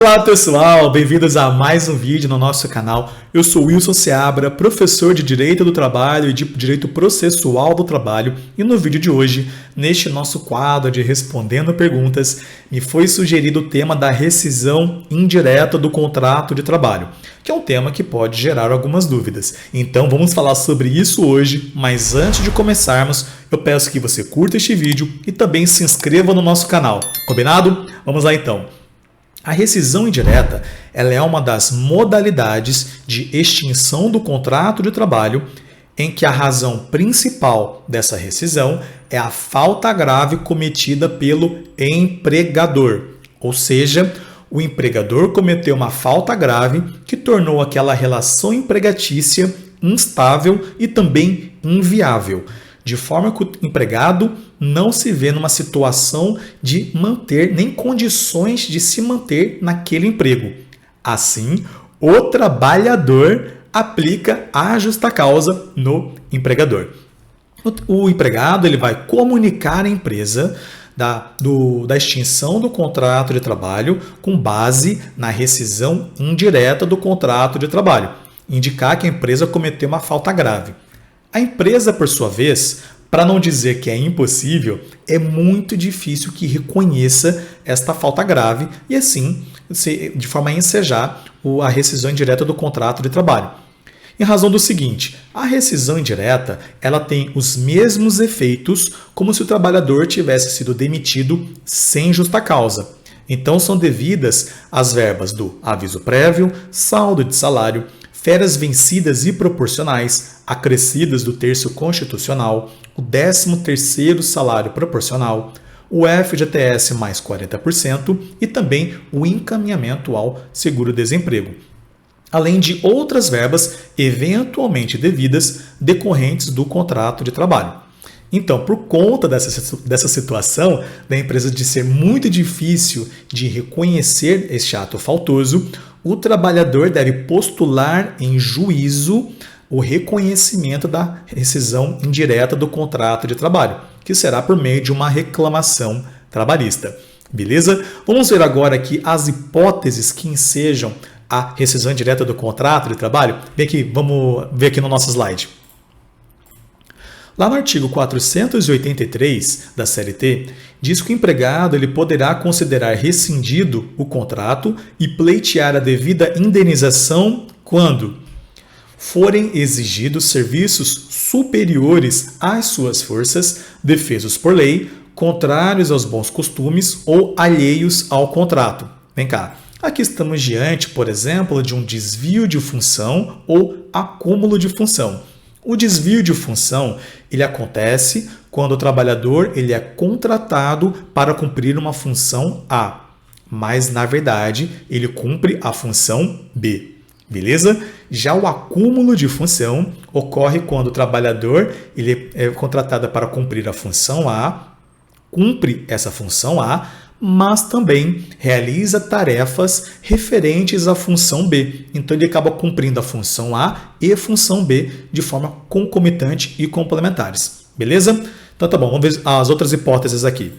Olá pessoal, bem-vindos a mais um vídeo no nosso canal. Eu sou Wilson Seabra, professor de Direito do Trabalho e de Direito Processual do Trabalho, e no vídeo de hoje, neste nosso quadro de Respondendo Perguntas, me foi sugerido o tema da rescisão indireta do contrato de trabalho, que é um tema que pode gerar algumas dúvidas. Então vamos falar sobre isso hoje, mas antes de começarmos, eu peço que você curta este vídeo e também se inscreva no nosso canal. Combinado? Vamos lá então. A rescisão indireta ela é uma das modalidades de extinção do contrato de trabalho em que a razão principal dessa rescisão é a falta grave cometida pelo empregador. Ou seja, o empregador cometeu uma falta grave que tornou aquela relação empregatícia instável e também inviável, de forma que o empregado não se vê numa situação de manter, nem condições de se manter naquele emprego. Assim, o trabalhador aplica a justa causa no empregador. O empregado ele vai comunicar à empresa da extinção do contrato de trabalho com base na rescisão indireta do contrato de trabalho, indicar que a empresa cometeu uma falta grave. A empresa, por sua vez, para não dizer que é impossível, é muito difícil que reconheça esta falta grave e assim, de forma a ensejar a rescisão indireta do contrato de trabalho. Em razão do seguinte, a rescisão indireta ela tem os mesmos efeitos como se o trabalhador tivesse sido demitido sem justa causa. Então são devidas as verbas do aviso prévio, saldo de salário, férias vencidas e proporcionais, acrescidas do terço constitucional, o 13º salário proporcional, o FGTS mais 40% e também o encaminhamento ao seguro-desemprego, além de outras verbas eventualmente devidas decorrentes do contrato de trabalho. Então, por conta dessa situação da empresa de ser muito difícil de reconhecer este ato faltoso, o trabalhador deve postular em juízo o reconhecimento da rescisão indireta do contrato de trabalho, que será por meio de uma reclamação trabalhista. Beleza? Vamos ver agora aqui as hipóteses que ensejam a rescisão indireta do contrato de trabalho. Vem aqui, vamos ver aqui no nosso slide. Lá no artigo 483 da CLT, diz que o empregado ele poderá considerar rescindido o contrato e pleitear a devida indenização quando forem exigidos serviços superiores às suas forças, defesos por lei, contrários aos bons costumes ou alheios ao contrato. Vem cá. Aqui estamos diante, por exemplo, de um desvio de função ou acúmulo de função. O desvio de função ele acontece quando o trabalhador ele é contratado para cumprir uma função A, mas na verdade ele cumpre a função B. Beleza? Já o acúmulo de função ocorre quando o trabalhador ele é contratado para cumprir a função A, cumpre essa função A, mas também realiza tarefas referentes à função B. Então, ele acaba cumprindo a função A e a função B de forma concomitante e complementares. Beleza? Então, tá bom. Vamos ver as outras hipóteses aqui.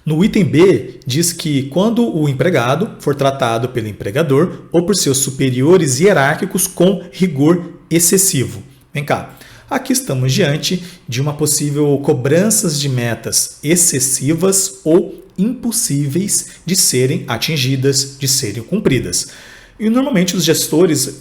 No item B, diz que quando o empregado for tratado pelo empregador ou por seus superiores hierárquicos com rigor excessivo. Vem cá. Aqui estamos diante de uma possível cobranças de metas excessivas ou impossíveis de serem atingidas, de serem cumpridas. E normalmente os gestores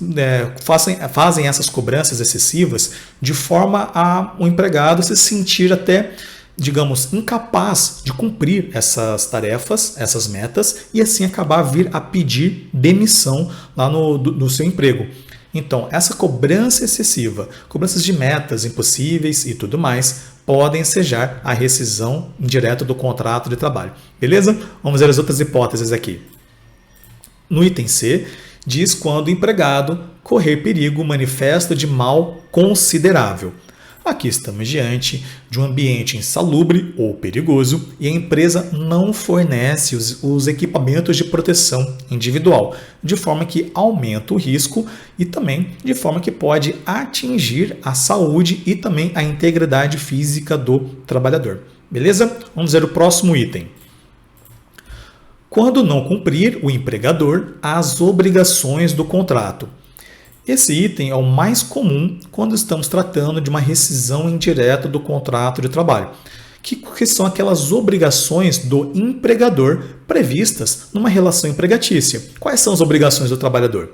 fazem essas cobranças excessivas de forma a o empregado se sentir até, digamos, incapaz de cumprir essas tarefas, essas metas, e assim acabar vir a pedir demissão lá no seu emprego. Então, essa cobrança excessiva, cobranças de metas impossíveis e tudo mais, podem ensejar a rescisão indireta do contrato de trabalho. Beleza? Vamos ver as outras hipóteses aqui. No item C, diz quando o empregado correr perigo manifesto de mal considerável. Aqui estamos diante de um ambiente insalubre ou perigoso e a empresa não fornece os equipamentos de proteção individual, de forma que aumenta o risco e também de forma que pode atingir a saúde e também a integridade física do trabalhador. Beleza? Vamos ver o próximo item. quando não cumprir o empregador as obrigações do contrato. Esse item é o mais comum quando estamos tratando de uma rescisão indireta do contrato de trabalho, que são aquelas obrigações do empregador previstas numa relação empregatícia. Quais são as obrigações do trabalhador?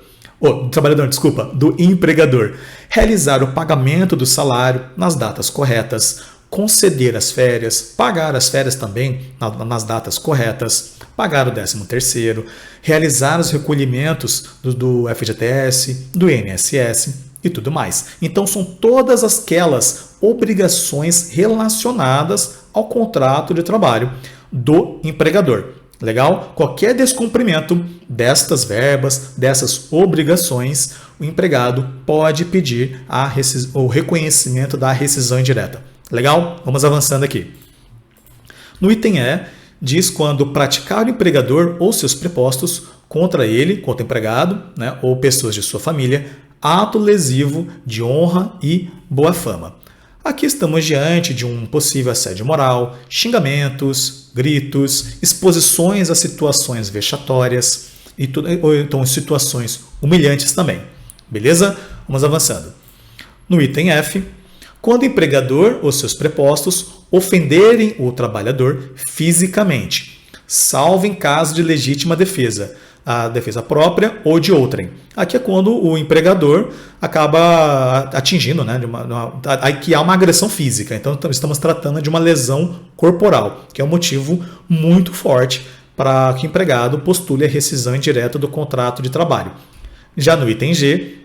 Do empregador. Realizar o pagamento do salário nas datas corretas, conceder as férias, pagar as férias também nas datas corretas, pagar o 13º, realizar os recolhimentos do FGTS, do INSS e tudo mais. Então são todas aquelas obrigações relacionadas ao contrato de trabalho do empregador. Legal? Qualquer descumprimento destas verbas, dessas obrigações, o empregado pode pedir o reconhecimento da rescisão indireta. Legal? Vamos avançando aqui. No item E, diz quando praticar o empregador ou seus prepostos contra ele, contra o empregado, né, ou pessoas de sua família, ato lesivo de honra e boa fama. Aqui estamos diante de um possível assédio moral, xingamentos, gritos, exposições a situações vexatórias ou então situações humilhantes também. Beleza? Vamos avançando. No item F, quando o empregador ou seus prepostos ofenderem o trabalhador fisicamente, salvo em caso de legítima defesa, a defesa própria ou de outrem. Aqui é quando o empregador acaba atingindo, né, que há uma agressão física. Então, estamos tratando de uma lesão corporal, que é um motivo muito forte para que o empregado postule a rescisão indireta do contrato de trabalho. Já no item G,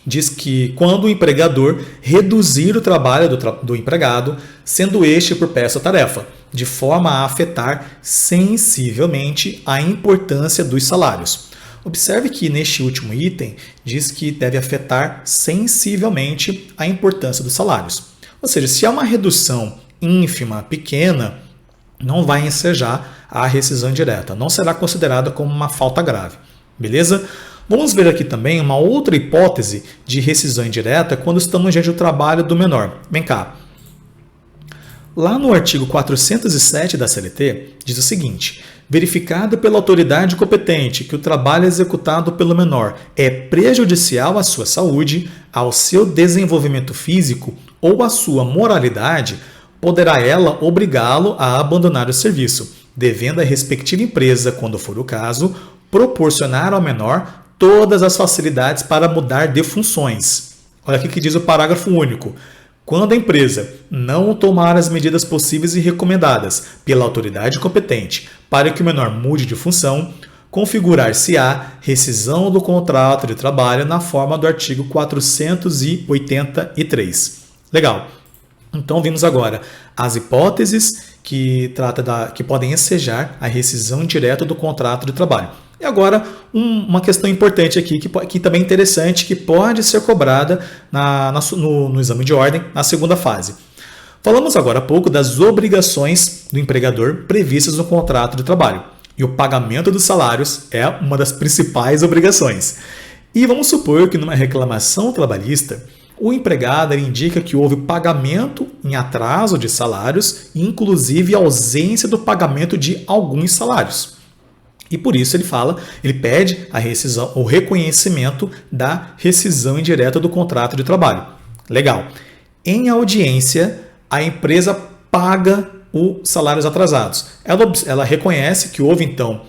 diz que quando o empregador reduzir o trabalho do empregado, sendo este por peça-tarefa, de forma a afetar sensivelmente a importância dos salários. Observe que neste último item diz que deve afetar sensivelmente a importância dos salários. Ou seja, se há uma redução ínfima, pequena, não vai ensejar a rescisão indireta, não será considerada como uma falta grave. Beleza? Vamos ver aqui também uma outra hipótese de rescisão indireta quando estamos diante do trabalho do menor. Vem cá. Lá no artigo 407 da CLT, diz o seguinte: verificado pela autoridade competente que o trabalho executado pelo menor é prejudicial à sua saúde, ao seu desenvolvimento físico ou à sua moralidade, poderá ela obrigá-lo a abandonar o serviço, devendo a respectiva empresa, quando for o caso, proporcionar ao menor todas as facilidades para mudar de funções. Olha aqui que diz o parágrafo único. Quando a empresa não tomar as medidas possíveis e recomendadas pela autoridade competente para que o menor mude de função, configurar-se-á rescisão do contrato de trabalho na forma do artigo 483. Legal. Então vimos agora as hipóteses que podem ensejar a rescisão indireta do contrato de trabalho. E agora, uma questão importante aqui, que também é interessante, que pode ser cobrada no exame de ordem, na segunda fase. Falamos agora há pouco das obrigações do empregador previstas no contrato de trabalho. E o pagamento dos salários é uma das principais obrigações. E vamos supor que numa reclamação trabalhista, o empregado indica que houve pagamento em atraso de salários, inclusive ausência do pagamento de alguns salários. E por isso ele pede a rescisão, o reconhecimento da rescisão indireta do contrato de trabalho. Legal. Em audiência, a empresa paga os salários atrasados. Ela reconhece que houve então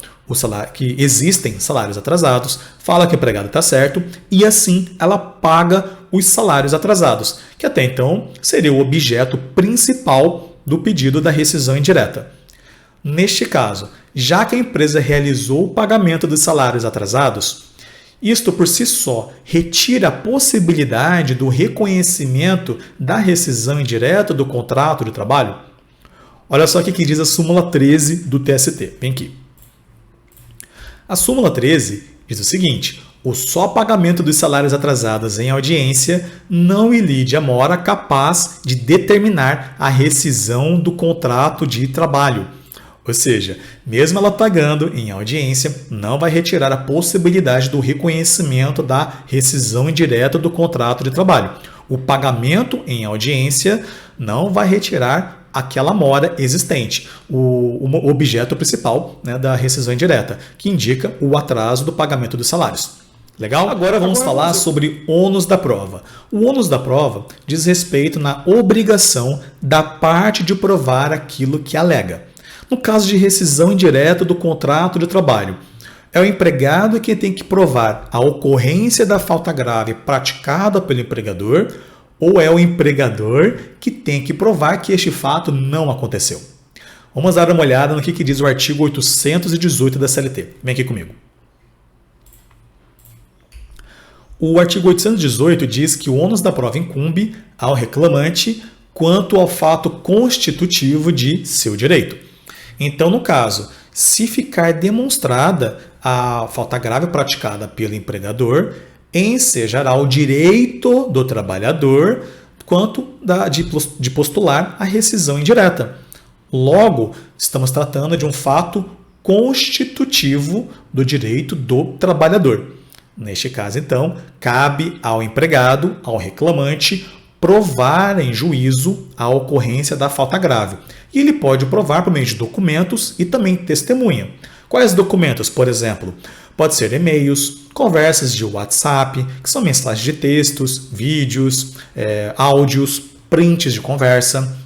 que existem salários atrasados, fala que o empregado está certo e assim ela paga os salários atrasados, que até então seria o objeto principal do pedido da rescisão indireta. Neste caso, já que a empresa realizou o pagamento dos salários atrasados, isto por si só retira a possibilidade do reconhecimento da rescisão indireta do contrato de trabalho? Olha só o que diz a súmula 13 do TST. Vem aqui. A súmula 13 diz o seguinte: o só pagamento dos salários atrasados em audiência não ilide a mora capaz de determinar a rescisão do contrato de trabalho. Ou seja, mesmo ela pagando em audiência, não vai retirar a possibilidade do reconhecimento da rescisão indireta do contrato de trabalho. O pagamento em audiência não vai retirar aquela mora existente, o objeto principal, né, da rescisão indireta, que indica o atraso do pagamento dos salários. Legal? Agora vamos falar sobre ônus da prova. O ônus da prova diz respeito na obrigação da parte de provar aquilo que alega. No caso de rescisão indireta do contrato de trabalho, é o empregado quem tem que provar a ocorrência da falta grave praticada pelo empregador, ou é o empregador que tem que provar que este fato não aconteceu. Vamos dar uma olhada no que diz o artigo 818 da CLT. Vem aqui comigo. O artigo 818 diz que o ônus da prova incumbe ao reclamante quanto ao fato constitutivo de seu direito. Então, no caso, se ficar demonstrada a falta grave praticada pelo empregador, ensejará o direito do trabalhador quanto de postular a rescisão indireta. Logo, estamos tratando de um fato constitutivo do direito do trabalhador. Neste caso, então, cabe ao empregado, ao reclamante, provar em juízo a ocorrência da falta grave. E ele pode provar por meio de documentos e também testemunha. Quais documentos? Por exemplo, pode ser e-mails, conversas de WhatsApp, que são mensagens de textos, vídeos, áudios, prints de conversa.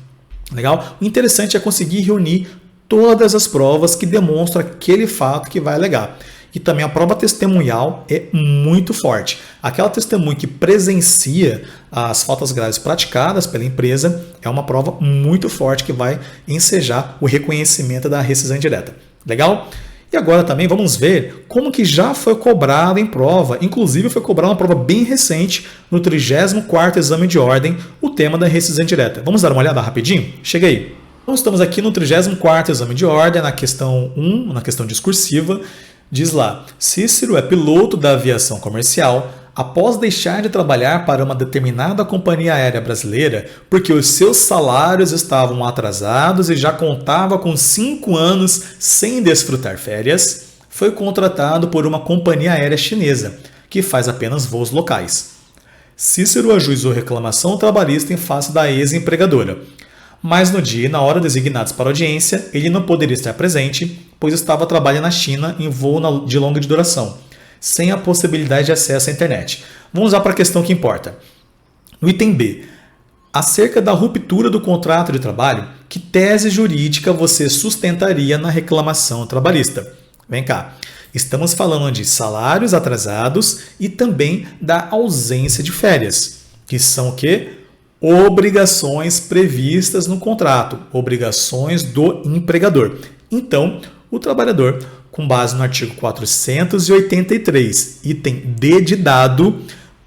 Legal? O interessante é conseguir reunir todas as provas que demonstram aquele fato que vai alegar. E também a prova testemunhal é muito forte. Aquela testemunha que presencia as faltas graves praticadas pela empresa é uma prova muito forte que vai ensejar o reconhecimento da rescisão indireta. Legal? E agora também vamos ver como que já foi cobrado em prova. Inclusive foi cobrado uma prova bem recente, no 34º exame de ordem, o tema da rescisão indireta. Vamos dar uma olhada rapidinho? Chega aí. Então estamos aqui no 34º exame de ordem, na questão 1, na questão discursiva. Diz lá, Cícero é piloto da aviação comercial após deixar de trabalhar para uma determinada companhia aérea brasileira porque os seus salários estavam atrasados e já contava com 5 anos sem desfrutar férias, foi contratado por uma companhia aérea chinesa, que faz apenas voos locais. Cícero ajuizou reclamação trabalhista em face da ex-empregadora. Mas no dia e na hora designados para audiência, ele não poderia estar presente, pois estava trabalhando na China em voo de longa duração, sem a possibilidade de acesso à internet. Vamos lá para a questão que importa. No item B, acerca da ruptura do contrato de trabalho, que tese jurídica você sustentaria na reclamação trabalhista? Vem cá. Estamos falando de salários atrasados e também da ausência de férias, que são o quê? Obrigações previstas no contrato, obrigações do empregador. Então, o trabalhador, com base no artigo 483, item D de dado,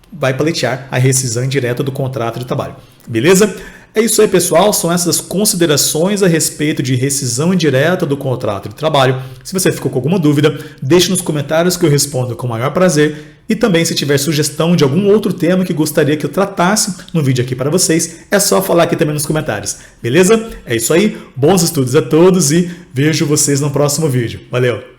vai pleitear a rescisão indireta do contrato de trabalho. Beleza? É isso aí, pessoal. São essas considerações a respeito de rescisão indireta do contrato de trabalho. Se você ficou com alguma dúvida, deixe nos comentários que eu respondo com o maior prazer. E também, se tiver sugestão de algum outro tema que gostaria que eu tratasse no vídeo aqui para vocês, é só falar aqui também nos comentários. Beleza? É isso aí. Bons estudos a todos e vejo vocês no próximo vídeo. Valeu!